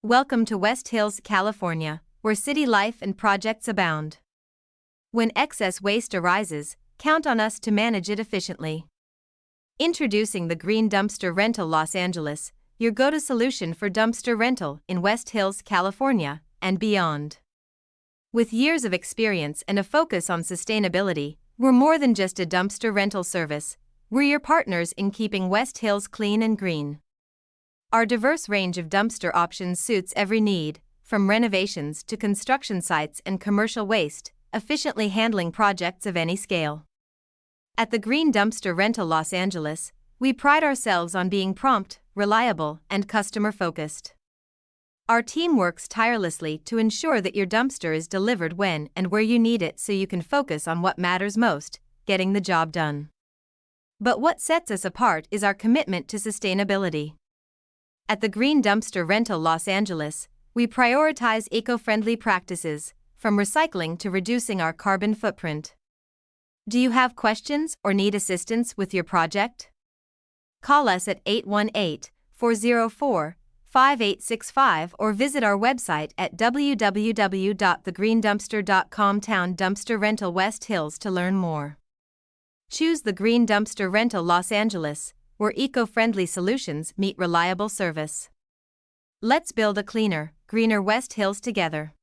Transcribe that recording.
Welcome to West Hills, California, where city life and projects abound. When excess waste arises, count on us to manage it efficiently. Introducing the Green Dumpster Rental Los Angeles, your go-to solution for dumpster rental in West Hills, California, and beyond. With years of experience and a focus on sustainability, we're more than just a dumpster rental service. We're your partners in keeping West Hills clean and green. Our diverse range of dumpster options suits every need, from renovations to construction sites and commercial waste, efficiently handling projects of any scale. At the Green Dumpster Rental Los Angeles, we pride ourselves on being prompt, reliable, and customer-focused. Our team works tirelessly to ensure that your dumpster is delivered when and where you need it so you can focus on what matters most, getting the job done. But what sets us apart is our commitment to sustainability. At the Green Dumpster Rental Los Angeles, we prioritize eco-friendly practices, from recycling to reducing our carbon footprint. Do you have questions or need assistance with your project? Call us at 818-404-5865 or visit our website at www.thegreendumpster.com. Town Dumpster Rental West Hills to learn more. Choose the Green Dumpster Rental Los Angeles, where eco-friendly solutions meet reliable service. Let's build a cleaner, greener West Hills together.